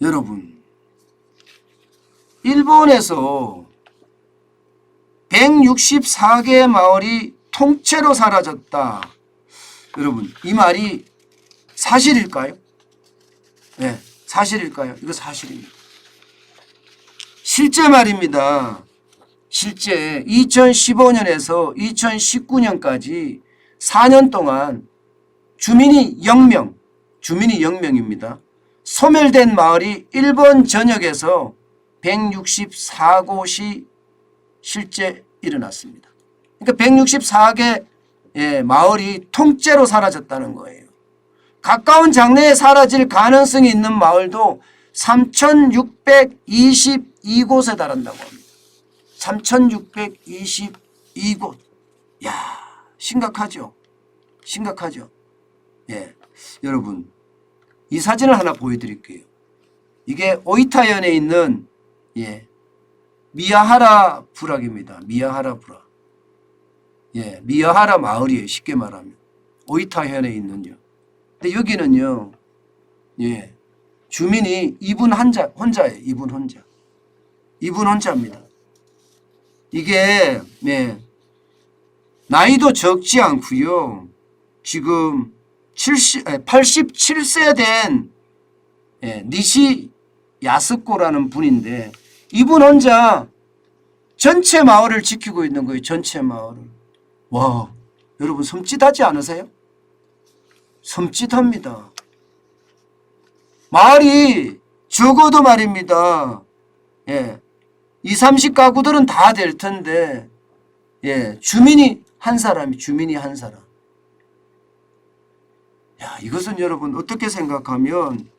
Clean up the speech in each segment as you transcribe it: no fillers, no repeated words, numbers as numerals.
여러분, 일본에서 164개 마을이 통째로 사라졌다. 여러분, 이 말이 사실일까요? 네, 사실일까요? 이거 사실입니다. 실제 말입니다. 실제 2015년에서 2019년까지 4년 동안 주민이 0명입니다. 소멸된 마을이 일본 전역에서 164곳이 실제 일어났습니다. 그러니까 164개 마을이 통째로 사라졌다는 거예요. 가까운 장래에 사라질 가능성이 있는 마을도 3,622곳에 달한다고 합니다. 3,622곳. 야, 심각하죠? 심각하죠? 예. 여러분, 이 사진을 하나 보여드릴게요. 이게 오이타현에 있는 미야하라 부락입니다. 미야하라 부락. 예, 미야하라 마을이에요. 쉽게 말하면. 오이타현에 있는요. 근데 여기는요, 예, 주민이 이분 혼자예요. 이분 혼자. 이분 혼자입니다. 이게, 네, 나이도 적지 않고요. 지금 87세 된 니시 야스코라는 분인데 이분 혼자 전체 마을을 지키고 있는 거예요. 전체 마을을. 와, 여러분 섬찟하지 않으세요? 섬찟합니다. 마을이 적어도 말입니다. 20, 30가구들은 다 될 텐데 주민이 한 사람. 야, 이것은 여러분 어떻게 생각하면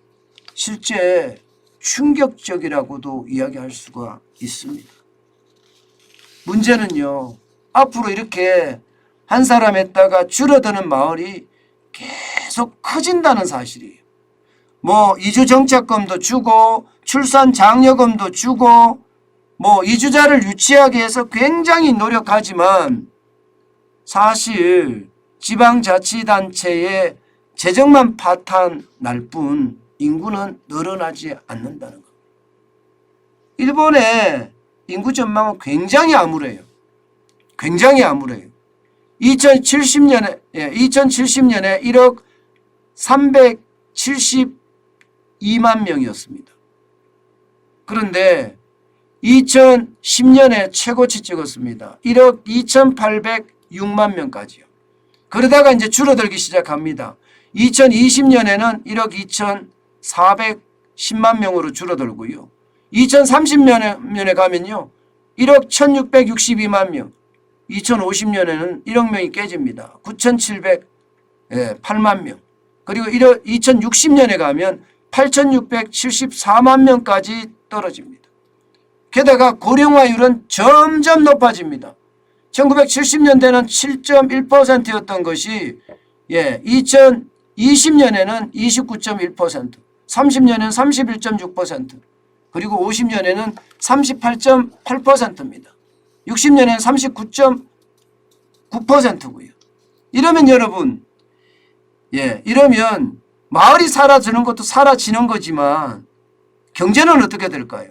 실제 충격적이라고도 이야기할 수가 있습니다. 문제는요, 앞으로 이렇게 한 사람에다가 줄어드는 마을이 계속 커진다는 사실이에요. 뭐 이주 정착금도 주고 출산 장려금도 주고 뭐 이주자를 유치하기 위해서 굉장히 노력하지만 사실 지방자치단체의 재정만 파탄 날 뿐 인구는 늘어나지 않는다는 겁니다. 일본의 인구 전망은 굉장히 암울해요. 굉장히 암울해요. 2070년에 1억 372만 명이었습니다. 그런데 2010년에 최고치 찍었습니다. 1억 2806만 명까지요. 그러다가 이제 줄어들기 시작합니다. 2020년에는 1억 2410만 명으로 줄어들고요. 2030년에 가면요, 1억 1662만 명. 2050년에는 1억 명이 깨집니다. 9708만 명. 그리고 2060년에 가면 8674만 명까지 떨어집니다. 게다가 고령화율은 점점 높아집니다. 1970년대는 7.1%였던 것이 2020년에는 29.1%, 30년에는 31.6%, 그리고 50년에는 38.8%입니다. 60년에는 39.9%고요. 이러면 여러분, 이러면 마을이 사라지는 것도 사라지는 거지만 경제는 어떻게 될까요?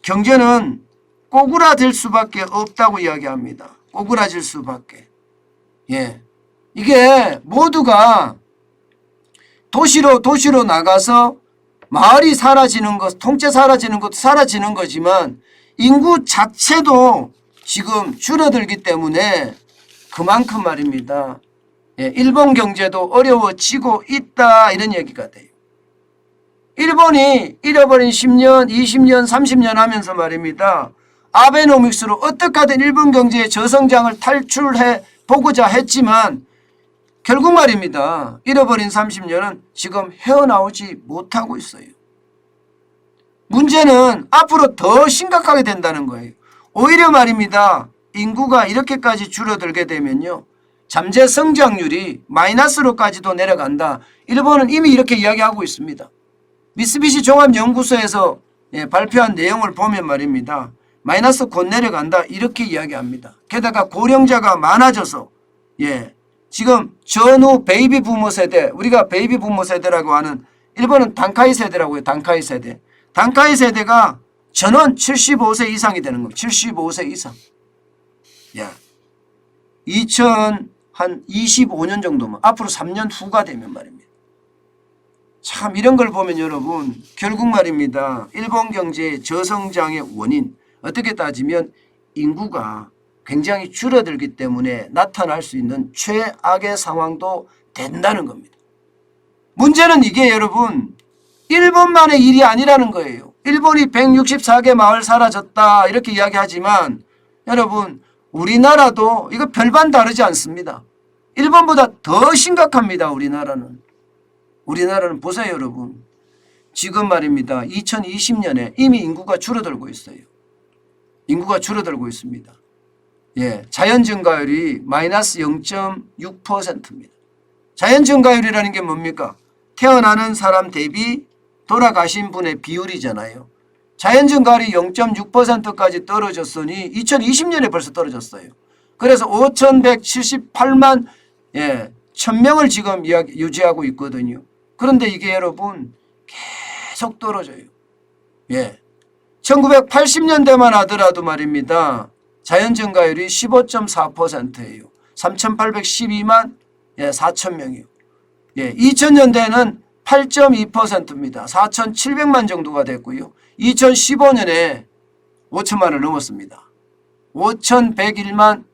경제는 꼬꾸라질 수밖에 없다고 이야기합니다. 꼬꾸라질 수밖에. 이게 모두가 도시로 나가서 마을이 사라지는 것, 통째 사라지는 것도 사라지는 거지만 인구 자체도 지금 줄어들기 때문에 그만큼 말입니다. 일본 경제도 어려워지고 있다, 이런 얘기가 돼요. 일본이 잃어버린 10년, 20년, 30년 하면서 말입니다. 아베노믹스로 어떻게 하든 일본 경제의 저성장을 탈출해 보고자 했지만 결국 말입니다. 잃어버린 30년은 지금 헤어나오지 못하고 있어요. 문제는 앞으로 더 심각하게 된다는 거예요. 오히려 말입니다. 인구가 이렇게까지 줄어들게 되면요, 잠재 성장률이 마이너스로까지도 내려간다. 일본은 이미 이렇게 이야기하고 있습니다. 미쓰비시 종합연구소에서 발표한 내용을 보면 말입니다. 마이너스 곧 내려간다, 이렇게 이야기합니다. 게다가 고령자가 많아져서 지금 전후 베이비 부모 세대, 우리가 베이비 부모 세대라고 하는 일본은 단카이 세대라고요. 단카이 세대. 단카이 세대가 전원 75세 이상이 되는 겁니다. 75세 이상. 야, 2025년 정도면 앞으로 3년 후가 되면 말입니다. 참 이런 걸 보면 여러분 결국 말입니다. 일본 경제의 저성장의 원인 어떻게 따지면 인구가 굉장히 줄어들기 때문에 나타날 수 있는 최악의 상황도 된다는 겁니다. 문제는 이게 여러분 일본만의 일이 아니라는 거예요. 일본이 164개 마을 사라졌다 이렇게 이야기하지만 여러분 우리나라도 이거 별반 다르지 않습니다. 일본보다 더 심각합니다. 우리나라는 보세요 여러분. 지금 말입니다. 2020년에 이미 인구가 줄어들고 있어요. 인구가 줄어들고 있습니다. 예, 자연 증가율이 마이너스 0.6%입니다. 자연 증가율이라는 게 뭡니까? 태어나는 사람 대비 돌아가신 분의 비율이잖아요. 자연 증가율이 0.6%까지 떨어졌으니 2020년에 벌써 떨어졌어요. 그래서 5,178만 1,000명을 지금 유지하고 있거든요. 그런데 이게 여러분 계속 떨어져요. 예. 1980년대만 하더라도 말입니다. 자연 증가율이 15.4%예요. 3,812만 4,000명이요. 예. 2000년대는 8.2%입니다. 4,700만 정도가 됐고요. 2015년에 5천만을 넘었습니다. 5,101만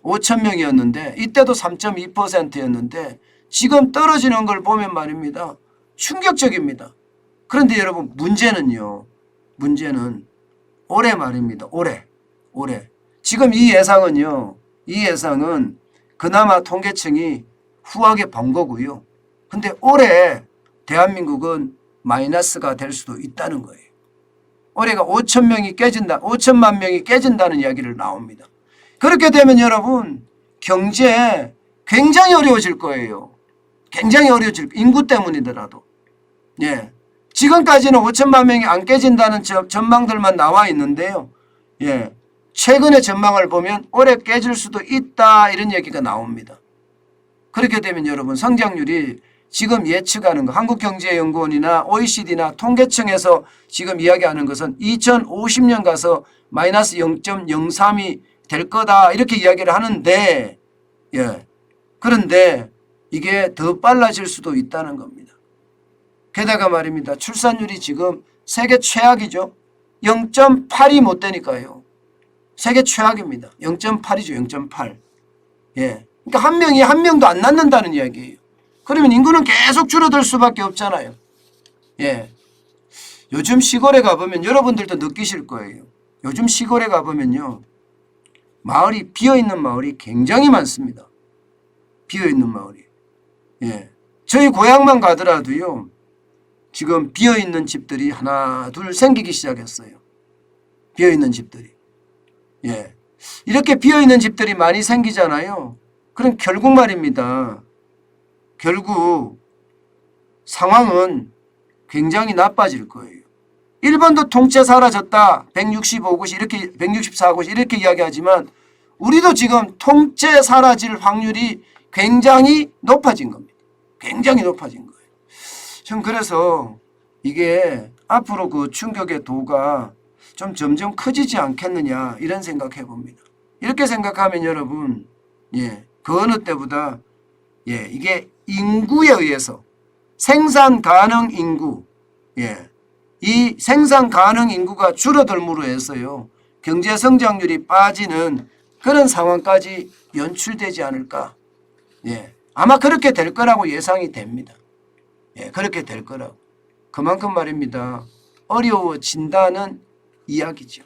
5천 명이었는데 이때도 3.2%였는데 지금 떨어지는 걸 보면 말입니다. 충격적입니다. 그런데 여러분 문제는 올해 말입니다. 올해. 지금 이 예상은 그나마 통계청이 후하게 본 거고요. 근데 올해 대한민국은 마이너스가 될 수도 있다는 거예요. 올해가 5천만 명이 깨진다는 이야기를 나옵니다. 그렇게 되면 여러분 경제 굉장히 어려워질 거예요. 굉장히 어려워질 인구 때문이더라도. 예. 지금까지는 5천만 명이 안 깨진다는 전망들만 나와 있는데요. 예. 최근의 전망을 보면 올해 깨질 수도 있다 이런 얘기가 나옵니다. 그렇게 되면 여러분 성장률이 지금 예측하는 거 한국경제연구원이나 OECD나 통계청에서 지금 이야기하는 것은 2050년 가서 마이너스 0.03이 될 거다 이렇게 이야기를 하는데 그런데 이게 더 빨라질 수도 있다는 겁니다. 게다가 말입니다. 출산율이 지금 세계 최악이죠. 0.8이 못 되니까요. 세계 최악입니다. 0.8이죠. 0.8. 예. 그러니까 한 명도 안 낳는다는 이야기예요. 그러면 인구는 계속 줄어들 수밖에 없잖아요. 예. 요즘 시골에 가보면 여러분들도 느끼실 거예요. 요즘 시골에 가보면요. 비어있는 마을이 굉장히 많습니다. 비어있는 마을이. 예. 저희 고향만 가더라도요. 지금 비어있는 집들이 하나 둘 생기기 시작했어요. 비어있는 집들이. 예. 이렇게 비어있는 집들이 많이 생기잖아요. 그럼 결국 말입니다. 결국 상황은 굉장히 나빠질 거예요. 일본도 통째 사라졌다. 165곳이 이렇게 164곳이 이렇게 이야기하지만 우리도 지금 통째 사라질 확률이 굉장히 높아진 겁니다. 굉장히 높아진 거예요. 전 그래서 이게 앞으로 그 충격의 도가 좀 점점 커지지 않겠느냐 이런 생각해 봅니다. 이렇게 생각하면 여러분 그 어느 때보다 이게 인구에 의해서 생산 가능 인구 이 생산 가능 인구가 줄어들므로 해서요. 경제 성장률이 빠지는 그런 상황까지 연출되지 않을까. 아마 그렇게 될 거라고 예상이 됩니다. 그렇게 될 거라고. 그만큼 말입니다. 어려워진다는 이야기죠.